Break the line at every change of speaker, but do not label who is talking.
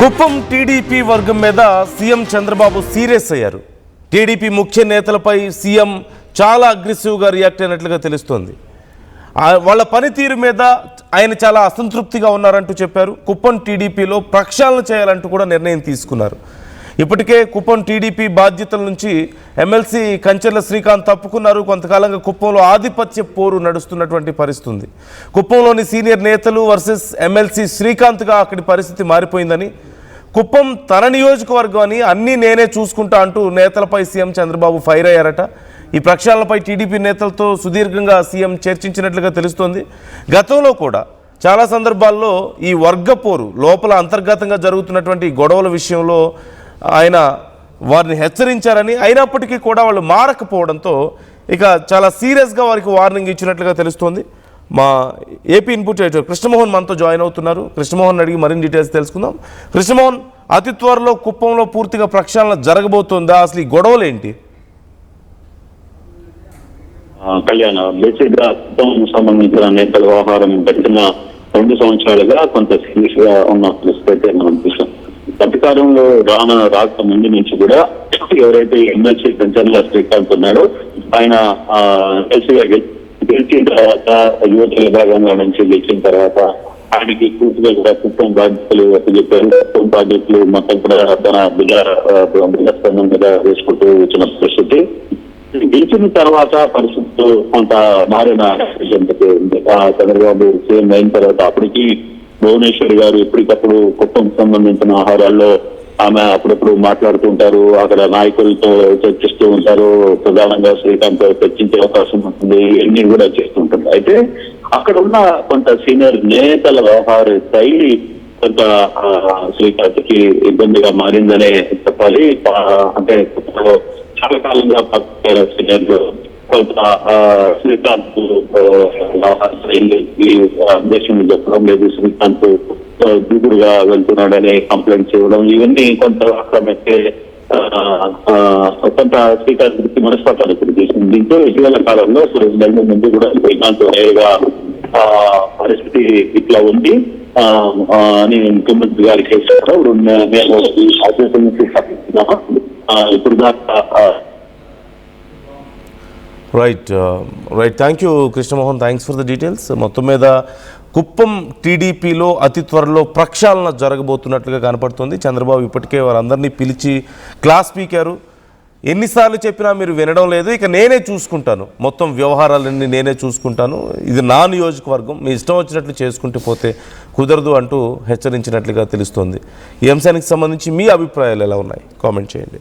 Kuppam TDP వర్గం మీద CM Chandrababu serious అయ్యారు. టీడీపీ ముఖ్య నేతలపై సీఎం చాలా అగ్రెసివ్గా రియాక్ట్ అయినట్లుగా తెలుస్తోంది. వాళ్ళ పనితీరు మీద ఆయన చాలా అసంతృప్తిగా ఉన్నారంటూ చెప్పారు. కుప్పం టీడీపీలో ప్రక్షాళన చేయాలంటూ కూడా నిర్ణయం తీసుకున్నారు. ఇప్పటికే కుప్పం టీడీపీ బాధ్యతల నుంచి ఎమ్మెల్సీ కంచెర్ల శ్రీకాంత్ తప్పుకున్నారు. కొంతకాలంగా కుప్పంలో ఆధిపత్య పోరు నడుస్తున్నటువంటి పరిస్థితి ఉంది. కుప్పంలోని సీనియర్ నేతలు వర్సెస్ ఎమ్మెల్సీ శ్రీకాంత్గా అక్కడి పరిస్థితి మారిపోయిందని, కుప్పం తన నియోజకవర్గం అని అన్నీ నేనే చూసుకుంటా అంటూ నేతలపై సీఎం చంద్రబాబు ఫైర్ అయ్యారట. ఈ ప్రక్షాళనపై టీడీపీ నేతలతో సుదీర్ఘంగా సీఎం చర్చించినట్లుగా తెలుస్తోంది. గతంలో కూడా చాలా సందర్భాల్లో ఈ వర్గపోరు లోపల అంతర్గతంగా జరుగుతున్నటువంటి గొడవల విషయంలో ఆయన వారిని హెచ్చరించారని, అయినప్పటికీ కూడా వాళ్ళు మారకపోవడంతో ఇక చాలా సీరియస్గా వారికి వార్నింగ్ ఇచ్చినట్లుగా తెలుస్తోంది. మా ఏపీ ఇన్పుట్ ఎడిటర్ కృష్ణమోహన్ మనతో జాయిన్ అవుతున్నారు. కృష్ణమోహన్ అడిగి మరిన్ని డీటెయిల్స్ తెలుసుకుందాం. కృష్ణమోహన్, అతి త్వరలో కుప్పంలో పూర్తిగా ప్రక్షాళన జరగబోతోందా? అసలు ఈ గొడవలు ఏంటి?
కళ్యాణ్, బేసిక్ గా కుప్పం సంబంధించిన నేతల వ్యవహారం గడిచిన 2 సంవత్సరాలుగా కొంత సీరియస్ గా ఉన్న పరిస్థితి అయితే మనం చూసాం. అధికారంలో రాక ముందు నుంచి కూడా ఎవరైతే ఎమ్మెల్సీ కంచెర్ల శ్రీకాంత్ ఉన్నాడో ఆయన ఎమ్మెల్సీగా గెలిచిన తర్వాత యువత విభాగంలో నుంచి గెలిచిన తర్వాత ఆయనకి పూర్తిగా కూడా కుప్పం బాధ్యతలు చెప్పారు. కుప్పం బాధ్యతలు మొత్తం కూడా తన బిడ్డ మీద వేసుకుంటూ వచ్చిన పరిస్థితి. గెలిచిన తర్వాత పరిస్థితులు కొంత మారిన చంద్రబాబు సీఎం అయిన తర్వాత అప్పటికి భువనేశ్వర్ గారు ఎప్పటికప్పుడు కుప్పం సంబంధించిన ఆహారాల్లో ఆమె అప్పుడప్పుడు మాట్లాడుతూ ఉంటారు. అక్కడ నాయకులతో చర్చిస్తూ ఉంటారు. ప్రధానంగా శ్రీకాంత్ చర్చించే అవకాశం ఉంటుంది. ఇవన్నీ కూడా చేస్తుంటుంది. అయితే అక్కడ ఉన్న కొంత సీనియర్ నేతల వ్యవహార శైలి కొంత శ్రీకాంత్ కి ఇబ్బందిగా మారిందనే చెప్పాలి. అంటే చాలా కాలంగా సీనియర్లు కొంత శ్రీకాంత్ దేశం చెప్పడం లేదు, శ్రీకాంత్ దూకుడుగా వెళ్తున్నాడనే కంప్లైంట్స్ ఇవ్వడం, ఇవన్నీ కొంత కొంత శ్రీకాంత్ మనస్పతాలు చేసింది. దీంతో ఇటీవల కాలంలో 2 నెలల ముందు కూడా శ్రీకాంత్ నేరుగా పరిస్థితి ఇట్లా ఉంది అని ముఖ్యమంత్రి గారికి చెప్పారు. ఇప్పుడు మేము ఆదేశం నుంచి ఇప్పుడు దాకా
right. Thank you Krishnamohan, thanks for the details. మొత్తం మీద కుప్పం టీడీపీలో అతి త్వరలో ప్రక్షాళన జరగబోతున్నట్లుగా కనపడుతుంది. చంద్రబాబు ఇప్పటికే వారందరినీ పిలిచి క్లాస్ పీకారు. ఎన్నిసార్లు చెప్పినా మీరు వినడం లేదు, ఇక నేనే చూసుకుంటాను, మొత్తం వ్యవహారాలన్నీ నేనే చూసుకుంటాను, ఇది నా నియోజకవర్గం, మీ ఇష్టం వచ్చినట్లు చేసుకుంటూ పోతే కుదరదు అంటూ హెచ్చరించినట్లుగా తెలుస్తోంది. ఈ అంశానికి సంబంధించి మీ అభిప్రాయాలు ఎలా ఉన్నాయి? కామెంట్ చేయండి.